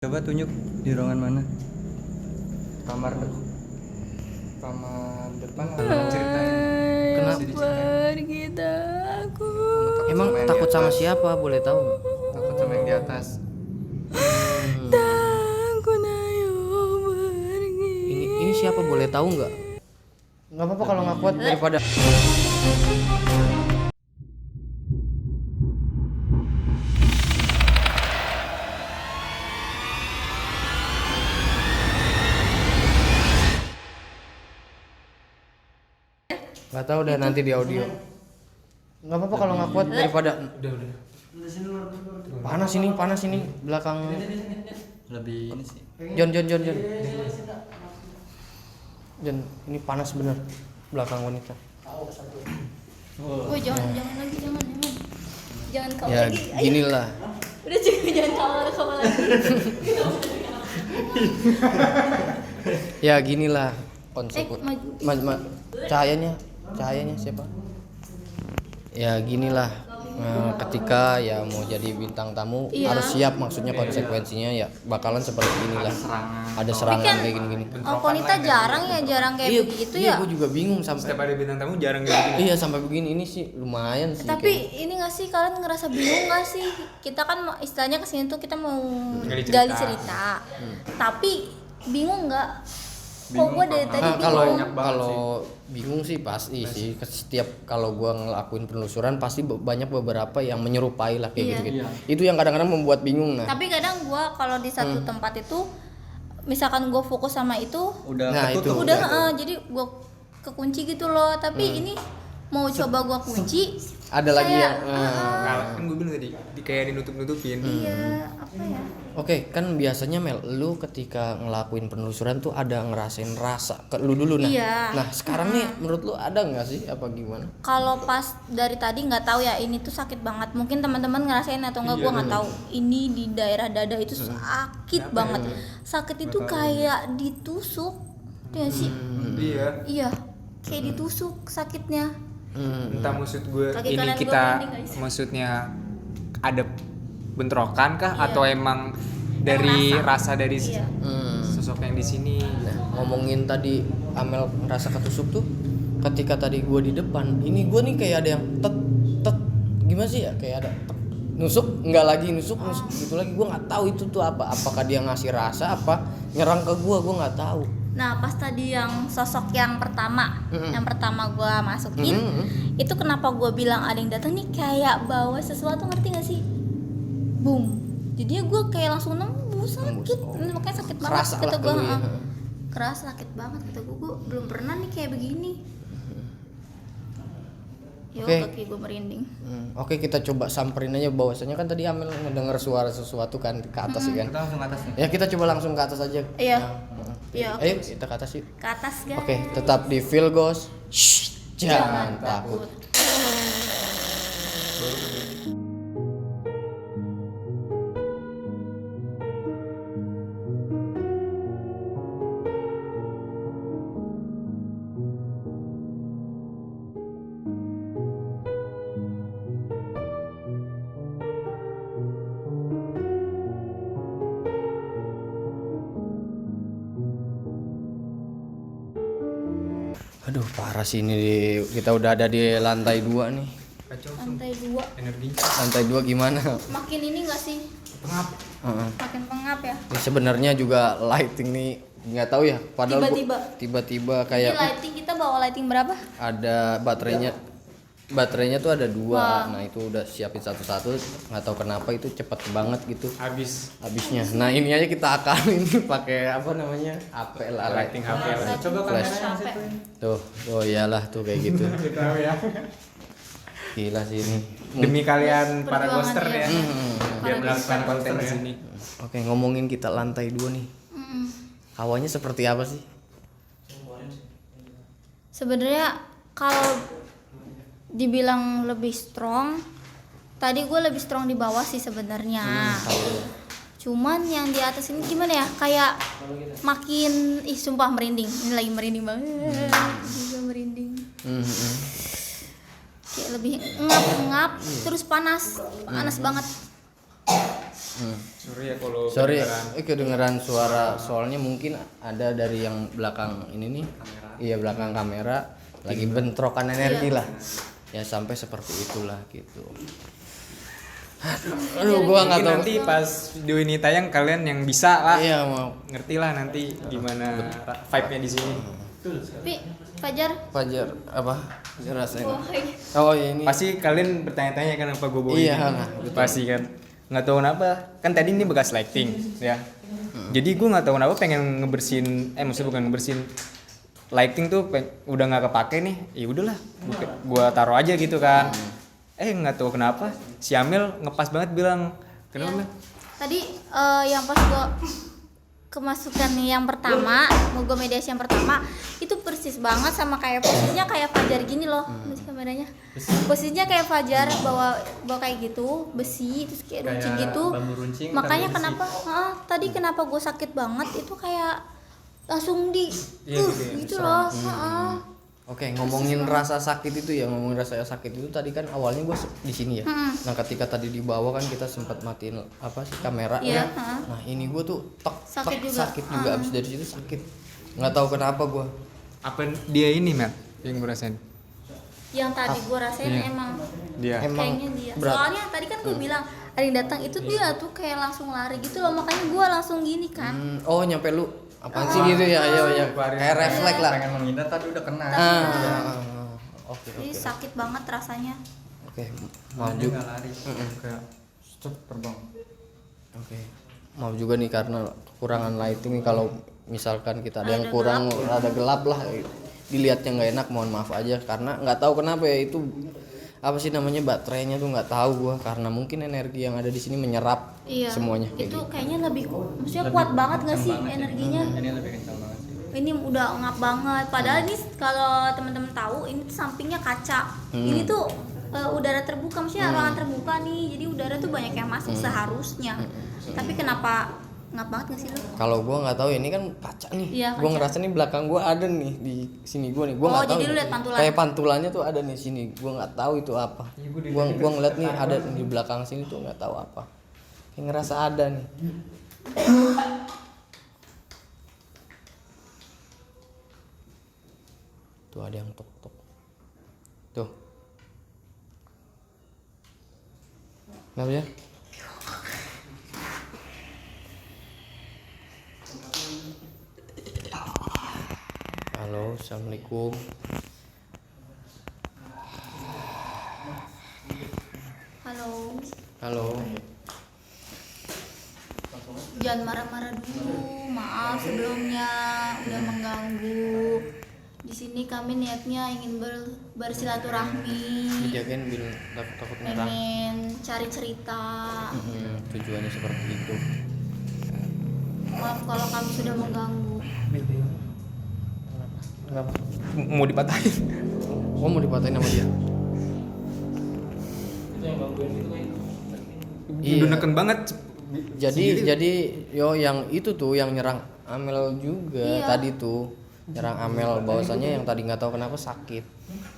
Coba tunjuk di ruangan mana? Kamar depan atau ceritain. Kenapa kita aku? Emang takut sama siapa? Boleh tahu nggak? Takut sama yang di atas. Takut ayo pergi. Ini siapa? Boleh tahu nggak? Nggak apa-apa kalau nggak kuat daripada. Nggak tahu deh nanti di audio. Nggak apa-apa kalau nggak kuat daripada. Udah. Panas ini belakang. Lebih ini sih. Jon, ini panas bener belakang wanita. Woi jangan lagi jangan kau Ya lagi. Ayo. ginilah. Udah cukup jangan kau lagi. Ya ginilah konsep. Maju. Cahayanya siapa? Ya ginilah. Ketika ya mau jadi bintang tamu Iya. harus siap, maksudnya konsekuensinya ya bakalan seperti inilah. Ada serangan kayak gini. Wanita jarang kayak begitu ya. Gue juga bingung Setiap sampai. ada bintang tamu jarang kayak gini. Iya sampai begini ini sih lumayan sih. Tapi ini nggak sih kalian ngerasa bingung nggak sih? Kita kan istilahnya kesini tuh kita mau Gali gali cerita. cerita. Tapi bingung nggak? Kok Bingung, gue dari Pak. tadi Kalau bingung. banget kalau bingung sih pasti sih. Setiap kalau gua ngelakuin penelusuran pasti banyak beberapa yang menyerupai lah kayak Iya. gitu-gitu. Itu yang kadang-kadang membuat bingung. Nah, Tapi kadang gue kalau di satu tempat itu, misalkan gue fokus sama itu, Udah Nah, ketutup. udah jadi gue kekunci gitu loh. Tapi ini mau coba gue kunci, ada lagi kayak, yang Kan gue bilang tadi kayak dinutup-nutupin. iya apa ya? Oke, kan biasanya Mel, lu ketika ngelakuin penelusuran tuh ada ngerasain rasa ke lu dulu nah. Iya. Nah, sekarang nih menurut lu ada nggak sih apa gimana? Kalau pas dari tadi nggak tahu ya ini tuh sakit banget. Mungkin teman-teman ngerasain atau enggak gue nggak tahu. Ini di daerah dada itu sakit banget. Sakit itu kayak ditusuk, ya sih? Iya. Iya, kayak ditusuk sakitnya. Entah maksud gue Kaki ini kanan gua kita merinding, guys. maksudnya ada bentrokan kah Iya. atau emang dari rasa dari Iya. sosok yang di sini? Nah, ngomongin tadi Amel ngerasa ketusuk tuh, ketika tadi gua di depan, ini gua nih kayak ada yang tet gimana sih ya, kayak ada tek, nusuk nusuk gitu lagi. Gua nggak tahu itu tuh apa, apakah dia ngasih rasa apa nyerang ke gua nggak tahu. Nah pas tadi yang sosok yang pertama gue masukin, itu kenapa gue bilang ada yang datang nih kayak bawa sesuatu, ngerti gak sih? Boom, jadinya gue kayak langsung nembus sakit. Ini makanya sakit banget Kerasa kata lah gue. ke lu ya. Kerasa sakit banget kata gue belum pernah nih kayak begini. Yo Oke. kaki gue merinding. Oke, kita coba samperin aja, bahwasanya kan tadi Amel ngedenger suara sesuatu kan ke atas ya kan. Kita langsung ke atas nih. Ya kita coba langsung ke atas aja. Iya. Nah, Iya, oke. Ayo kita ke atas yuk. Ke atas guys. Oke, tetap di Feel Ghost. Shh, jangan takut. Aduh, parah sih ini kita udah ada di lantai 2 nih. Kacau Lantai 2 energinya. Lantai 2 gimana? makin ini gak sih? Pengap. Heeh. Makin pengap ya. Ini sebenarnya juga lighting nih nggak tahu ya, padahal tiba-tiba Ini kayak lighting kita bawa lighting berapa? ada baterainya tuh ada 2. Nah, itu udah siapin satu-satu, nggak tahu kenapa itu cepet banget gitu habisnya. Nah, ini aja kita akalin pakai apa namanya? HP lah, Lighting HP. Coba flash. Capek. Tuh, oh iyalah tuh kayak gitu. Tahu ya. Gila sih ini. Demi kalian para Perjuangan ghoster dia. ya. Biar melakukan konten di sini. Oke, ngomongin kita lantai 2 nih. Hawanya seperti apa sih? Sebenarnya kalau dibilang lebih strong, tadi gue lebih strong di bawah sih sebenarnya. Cuman yang di atas ini gimana ya? Kayak makin sumpah merinding. Ini lagi merinding banget. Juga merinding. Kayak lebih ngap terus panas banget. Sorry ya kalau Sorry, kedengeran. kedengeran suara, soalnya mungkin ada dari yang belakang ini nih. Iya, belakang kamera lagi bentrokan energi lah. Ya sampai seperti itulah gitu. Aduh, gua nggak Mungkin tahu. nanti pas video ini tayang kalian yang bisa lah Iya, mau ngerti lah nanti gimana vibe-nya di sini. Tapi Fajar, Fajar apa? Rasain. wah, Oh, iya ini. Pasti kalian bertanya-tanya kenapa gue bawa Iya, ini. betul. Pasti kan. Nggak tahu kenapa. Kan tadi ini bekas lighting ya. Jadi gue nggak tahu kenapa pengen ngebersihin, maksudnya bukan ngebersihin, lighting tuh udah nggak kepake nih. Ya udahlah, gue taruh aja gitu kan. Nggak tahu kenapa si Amel ngepas banget bilang kenapa Mel? tadi yang pas gua kemasukan yang pertama, mau gue mediasi yang pertama itu persis banget sama kayak posisinya kayak Fajar gini loh, masih kameranya. Posisinya kayak Fajar bawa kayak gitu, besi terus kayak runcing gitu. bambu runcing, Makanya tapi kenapa tadi kenapa gue sakit banget itu kayak langsung di gitu loh. Oke, ngomongin rasa sakit itu ya, ngomongin rasa sakit itu tadi kan awalnya gue di sini ya. Nah, ketika tadi di bawah kan kita sempat matiin apa sih kamera Iya, ya. Nah, ini gue tuh Sakit juga. sakit juga abis dari situ sakit. Nggak tahu kenapa gue. Apa dia ini Mel yang gue rasain? Yang tadi gue rasain Iya. emang Dia. Emang kayaknya dia. berat. Soalnya tadi kan gue bilang ada yang datang itu dia tuh kayak langsung lari gitu loh, makanya gue langsung gini kan. Oh, nyampe lu apaan sih gitu ya? Iya, kayak refleks lah. pengen menghindar tapi udah kena. Oke. Jadi sakit banget rasanya. Oke, maaf Dia juga. nggak lari. Kayak stop terbang. Oke. Maaf juga nih karena kekurangan lighting nih, kalau misalkan kita ada yang Ada kurang ada gelap lah, dilihatnya nggak enak, mohon maaf aja karena nggak tahu kenapa ya itu apa sih namanya baterainya tuh nggak tahu gua, karena mungkin energi yang ada di sini menyerap Iya. semuanya kayak Itu gitu. kayaknya maksudnya kuat banget nggak sih energinya? Ini lebih kencang banget sih. Ini udah ngap banget. Padahal ini kalau teman-teman tahu ini tuh sampingnya kaca. Ini tuh udara terbuka, maksudnya ruangan terbuka nih. Jadi udara tuh banyak yang masuk seharusnya. Tapi kenapa ngap banget nggak sih lo? Kalau gua nggak tahu, ini kan kaca nih. Iya, Gua kaca. ngerasa nih belakang gua ada nih di sini gua nih. Gua Oh, nggak tahu. jadi lu nih. lihat pantulan. Kayak pantulannya tuh ada nih sini. Gua nggak tahu itu apa. Gua ngeliat nih ada di belakang sini tuh nggak tahu apa. Kayak ngerasa ada nih. Tuh ada yang tok. Tuh. Kenapa ya? Halo, assalamualaikum. Halo. Halo. Jangan marah-marah dulu. Maaf sebelumnya udah mengganggu. Di sini kami niatnya ingin bersilaturahmi, Dijagain bil takut nyerang. ingin cari cerita. Tujuannya seperti itu. Maaf kalau kami sudah mengganggu. Kenapa? Mau dipatahin. Oh, mau dipatahin sama dia? Iya. Udah neken banget. Jadi yang itu tuh yang nyerang Amel juga Iya. tadi tuh nyerang Amel, bahwasanya yang tadi nggak tahu kenapa sakit.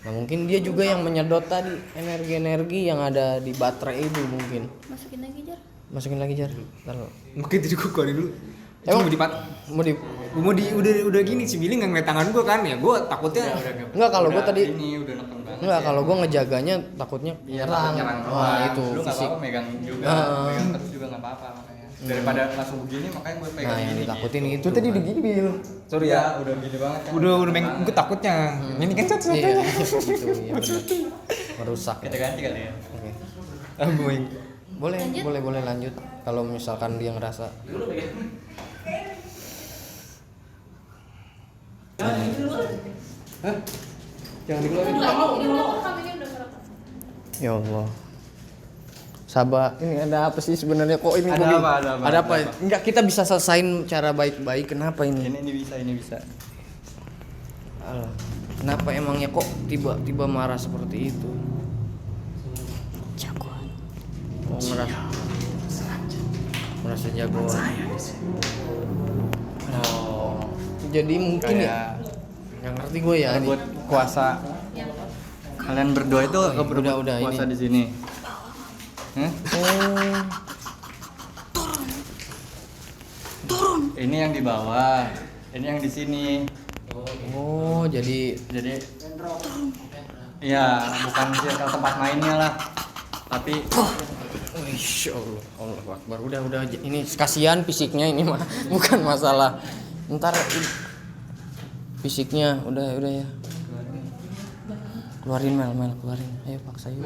Nah, mungkin dia juga yang menyedot tadi energi-energi yang ada di baterai itu mungkin. Masukin lagi Jar. Masukin lagi Jar. Taruh. Mungkin tadi gue keluarin dulu. Emang Mau dipat. mau di Udah gini si Billy nggak ngeliat tangan gue kan ya, gue takutnya. Enggak, kalau gua tadi Ini udah neken banget. enggak, kalau gua ngejaganya takutnya nyerang. Wah, itu Lu nggak fisik. apa-apa megang juga, megang terus juga nggak apa-apa makanya. Daripada langsung begini makanya gue pegang Nah, yang gini. ditakutin gitu. itu tadi digini Bil. Sorry Ya, ya. udah gini banget kan. Udah gue takutnya. Ini kan satu Iya, gitu ya benar. Merusak. Kita ganti kali ya. Oke. Gue Boleh lanjut. Kalau misalkan dia ngerasa jangan dikeluarin. ya Allah. Sabar, ini ada apa sih sebenarnya kok ini? Ada kok apa, ada apa, Ada ada apa? apa? Enggak, kita bisa selesain cara baik-baik. Kenapa ini? Ini bisa. Alah, kenapa emangnya kok tiba-tiba marah seperti itu? Jagoan. Oh, merasa jagoan. Oh, jadi mungkin ya. Yang ngerti gue ya. ini. Buat kuasa kalian berdua itu Udah, kuasa ini. di sini. Hah? Oh, Ini yang di bawah, ini yang di sini. Oh, jadi Iya, bukan circle tempat mainnya lah. Tapi Insya Allah, Allah Akbar. Udah, ini kasihan fisiknya ini mah, bukan masalah. Ntar fisiknya, udah ya. Keluarin Mel, keluarin. Ayo paksa yuk.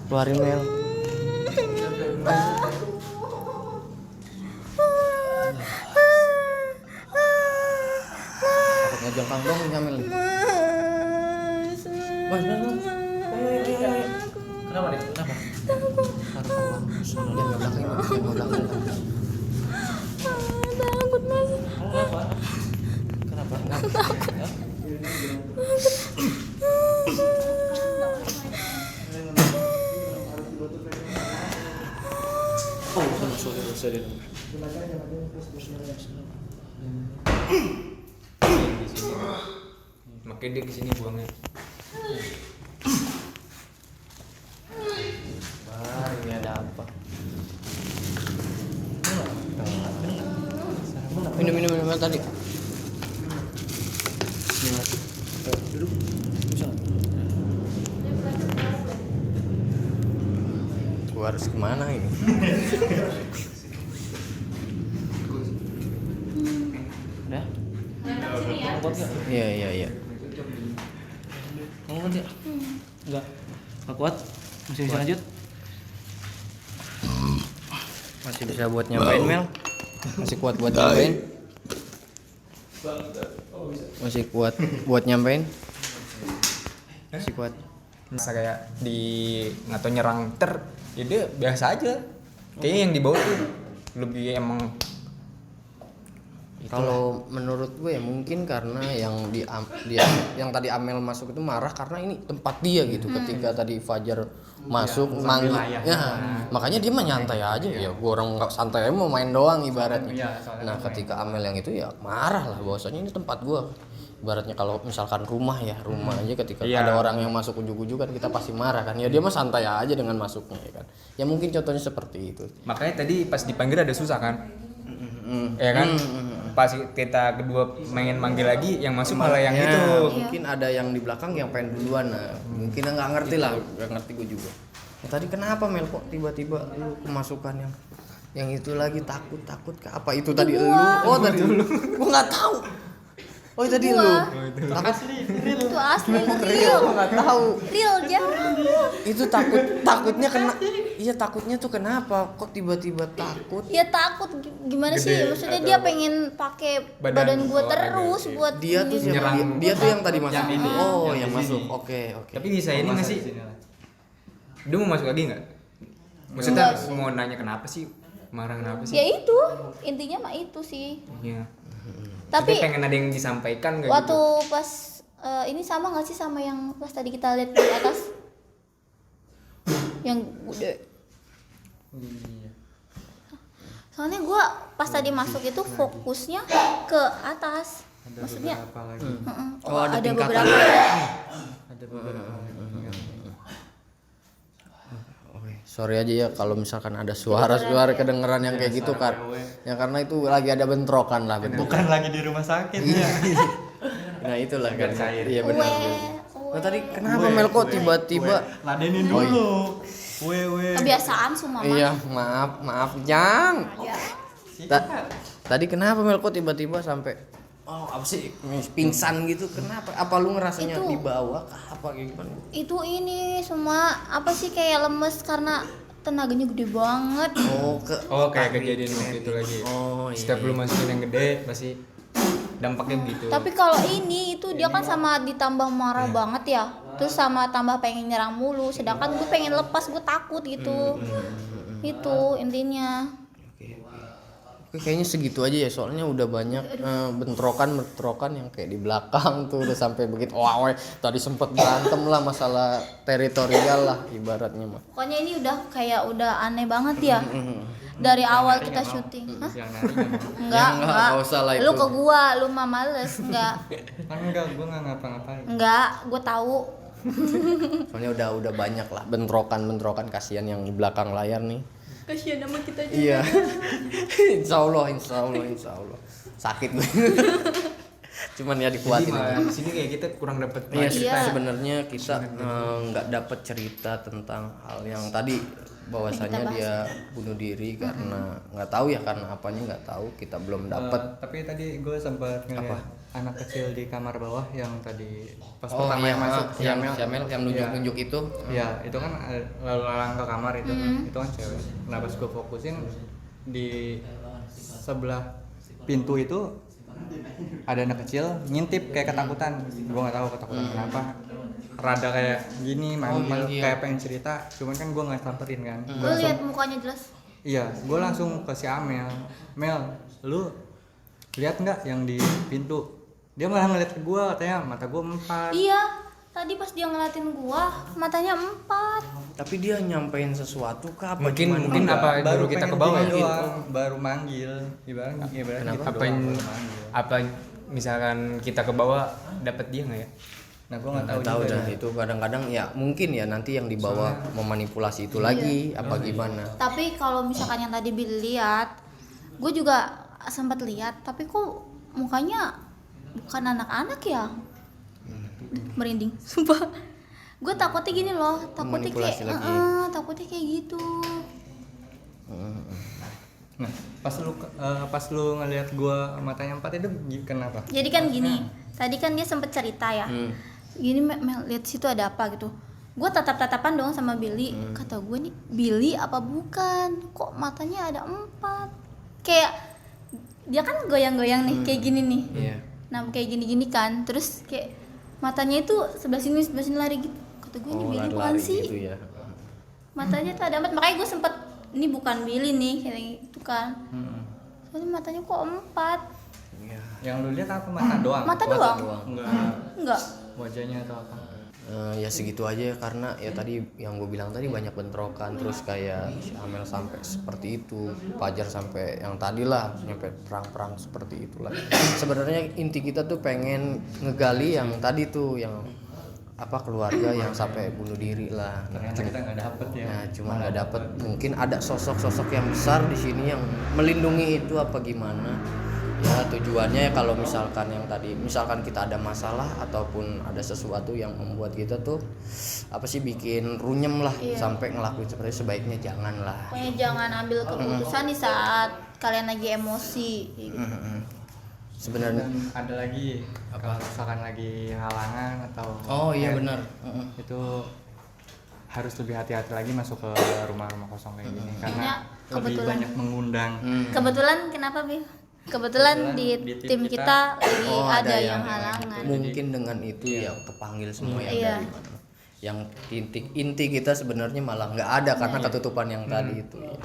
Keluarin Mel. Takutnya jangkang dong Mel. Mas. Kenapa nih? Kenapa? Jangan belakang. Takut mas. Kenapa? Sorry. Makanya dia kesini buangnya. Ini ada apa? Minum tadi. Gua harus kemana ini? Udah? Iya. Kamu kuat ya? Enggak. Enggak kuat? Masih bisa lanjut? Masih bisa buat nyampein Mel? Masih kuat buat nyampein? Masih kuat buat nyampein? Masih kuat. Masa kayak di nggak tahu nyerang ya dia biasa aja. Kayaknya yang di bawah tuh lebih emang. Kalau menurut gue ya mungkin karena yang yang tadi Amel masuk itu marah karena ini tempat dia gitu. Ketika tadi Fajar masuk manggil, ya makanya dia mah nyantai aja ya. Gue orang nggak santai mau main doang ibaratnya. Nah ketika Amel yang itu ya marah lah bahwasanya ini tempat gue. Ibaratnya kalau misalkan rumah aja ketika ada orang yang masuk ujuk-ujuk kan kita pasti marah kan. Ya dia mah santai aja dengan masuknya ya kan. Ya mungkin contohnya seperti itu. Makanya tadi pas dipanggil ada susah kan? Ya kan? Pas kita kedua main manggil lagi yang masuk malah yang itu. Mungkin ada yang di belakang yang pengen duluan. Nah, mungkin nggak ngerti lah, nggak ngerti gue juga. Ya, tadi kenapa Mel kok tiba-tiba lu kemasukan yang itu lagi takut ke apa itu tadi lu? Oh tadi lu. Gua nggak tahu. Oh tadi lu. Itu asli real. Gua nggak tahu. Real jangan. Itu takutnya kena. Iya takutnya tuh kenapa? Kok tiba-tiba takut? Ya takut gimana sih? Gede, Maksudnya atau dia pengen pakai badan gue terus gitu. buat Dia tuh ini. siapa? Dia tuh yang tadi masuk. Yang ini. Oh Yang yang di masuk. sini. Oke. Tapi bisa ini nggak sih? Dia mau masuk lagi nggak? Maksudnya mau nanya kenapa sih? Marah kenapa sih? Ya itu intinya mah itu sih. Iya. Tapi Kita pengen ada yang disampaikan nggak waktu gitu? pas ini sama nggak sih sama yang pas tadi kita lihat di atas? Yang gede. iya. Soalnya gue pas tadi masuk itu fokusnya ke atas. Maksudnya Apa lagi? Oh, ada tingkatan. beberapa ya. Ada beberapa lagi. Oke, sorry aja ya kalau misalkan ada suara-suara kedengeran yang kayak gitu kan. Ya karena itu lagi ada bentrokan lah, bentrokan. Bukan lagi di rumah sakit ya. Nah, itulah kan. cair. Iya benar. Nah, tadi kenapa Mel kok tiba-tiba Ladenin dulu. Weh. Kebiasaan semua mah. Iya, maaf, Jang. Ya. Tadi kenapa Mel kok tiba-tiba sampai apa sih pingsan gitu? Kenapa? Apa lu ngerasanya Itu. di bawah kah? Apa kayak gimana? Itu ini semua apa sih kayak lemes karena tenaganya gede banget. Oh kayak kejadian waktu itu lagi. Oh, iya. Setiap lu masukin yang gede pasti dampaknya gitu. Tapi kalau ini itu dia kan sama ditambah marah banget ya. Terus sama tambah pengen nyerang mulu. Sedangkan gue pengen lepas, gue takut gitu. Itu intinya. Oke, kayaknya segitu aja ya soalnya udah banyak bentrokan yang kayak di belakang tuh udah sampai begitu. Wah, tadi sempet berantem lah masalah teritorial lah ibaratnya mah. Pokoknya ini udah aneh banget ya. Dari awal kita syuting. Hah? Yang nari nggak mau. Enggak. nggak usah lah Lu itu. ke gua, lu mah males. Enggak. Enggak, gue nggak ngapa-ngapain. Enggak, gua tahu. Soalnya udah banyak lah bentrokan kasihan yang di belakang layar nih. Kasihan sama kita juga. Iya. Insya Allah. Sakit gue. Cuman ya Jadi dikuatin malah aja. di sini kayak kita kurang dapet Iya, Iya. sebenarnya kita nggak dapat cerita tentang hal yang tadi bahwasanya Yang kita dia bunuh diri karena nggak tahu ya, karena apanya nggak tahu, kita belum dapat. Tapi tadi gue sempat ngeliat anak kecil di kamar bawah yang tadi pas Oh pertama iya, yang masuk yang Mel. Syamel yang nunjuk-nunjuk itu. Ya itu kan lalu lalang ke kamar itu kan cewek. Nah pas gue fokusin di sebelah pintu itu ada anak kecil ngintip kayak ketakutan. Gue nggak tahu ketakutan kenapa. Rada kayak gini, manggil iya. kayak pengen cerita. Cuman kan gue nggak samperin kan. Gue lihat mukanya jelas. Iya, gue langsung ke si Amel. Mel, lu lihat nggak yang di pintu? Dia malah ngeliat ke gue, katanya mata gue 4. Iya, tadi pas dia ngeliatin gua, matanya 4. Tapi dia nyampein sesuatu kah apa Mungkin- gimana? mungkin apa baru kita ke bawah ya? Baru manggil, ibaratnya Kenapa? gitu apa yang doang, baru manggil. apa misalkan kita ke bawah dapat dia nggak ya? Nah, gue nggak tahu Nggak tahu juga dah nih. itu, kadang-kadang ya mungkin ya nanti yang dibawa memanipulasi itu lagi apa gimana. Tapi kalau misalkan yang tadi Billy lihat, gue juga sempat lihat, tapi kok mukanya bukan anak-anak ya? Merinding, sumpah. Gue takutnya gini loh, takutnya kayak, Manipulasi lagi. takutnya kayak gitu. Nah, pas lu ngelihat gue matanya 4 itu kenapa? Jadi kan gini, tadi kan dia sempet cerita ya. Gini Mel, lihat situ ada apa gitu. Gue tatap-tatapan dong sama Billy. Kata gue nih, Billy apa bukan? Kok matanya ada 4? Kayak dia kan goyang-goyang nih, kayak gini nih. Iya. Nah kayak gini-gini kan, terus kayak matanya itu sebelah sini lari gitu. Kata gue ini Billy bukan lari-lari sih? gitu ya. Matanya tuh ada 4, makanya gue sempet ini bukan Billy nih kayak gitu kan. Soalnya matanya kok 4? Iya. Yang lu lihat apa, mata doang? Mata doang? Enggak. Wajahnya atau apa? Ya segitu aja ya, karena ya tadi yang gue bilang tadi banyak bentrokan, terus kayak si Amel sampai seperti itu, Fajar sampai yang tadi lah sampai perang-perang seperti itulah. Sebenarnya inti kita tuh pengen ngegali yang tadi tuh, yang apa, keluarga yang sampai bunuh diri lah. Ternyata kita nggak dapet ya. Nah cuma nggak dapet, mungkin ada sosok-sosok yang besar di sini yang melindungi itu apa gimana. Ya tujuannya ya kalau misalkan yang tadi, misalkan kita ada masalah ataupun ada sesuatu yang membuat kita tuh apa sih, bikin runyem lah, sampai ngelakuin seperti itu, sebaiknya jangan lah. Pokoknya jangan ambil keputusan di saat kalian lagi emosi. Sebenarnya Dan ada lagi kalau misalkan lagi halangan atau oh iya benar. itu harus lebih hati-hati lagi masuk ke rumah-rumah kosong kayak gini karena Ya, lebih kebetulan. banyak mengundang. Kebetulan kenapa Bil? Kebetulan di tim kita lagi Oh, ada ada yang yang- halangan. Mungkin dengan itu ya kepanggil semua yang Iya. dari mana. Yang inti kita sebenarnya malah nggak ada karena ketutupan yang tadi itu ya.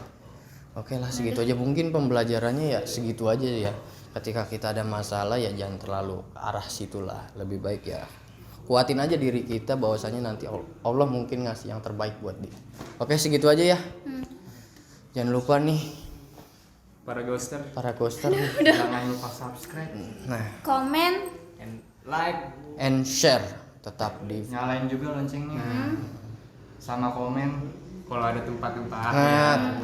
Oke lah segitu aja, mungkin pembelajarannya ya segitu aja ya. Ketika kita ada masalah ya jangan terlalu ke arah situlah, lebih baik ya kuatin aja diri kita bahwasanya nanti Allah mungkin ngasih yang terbaik buat dia. Oke segitu aja ya. Jangan lupa nih Para ghoster para ghoster nih. Jangan lupa subscribe, Nah, Komen, and like and share tetap di nyalain juga loncengnya, sama komen kalau ada tempat-tempat.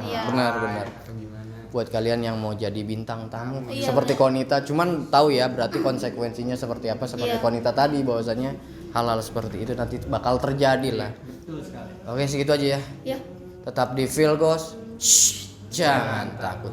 Iya. benar. atau gimana. Buat kalian yang mau jadi bintang tamu Iya, seperti Konita, cuman tahu ya berarti konsekuensinya seperti apa, seperti Iya. Konita tadi bahwasanya hal-hal seperti itu nanti bakal terjadi lah. Betul sekali. Oke segitu aja ya, ya. tetap di Feel Ghost. Shh, jangan takut.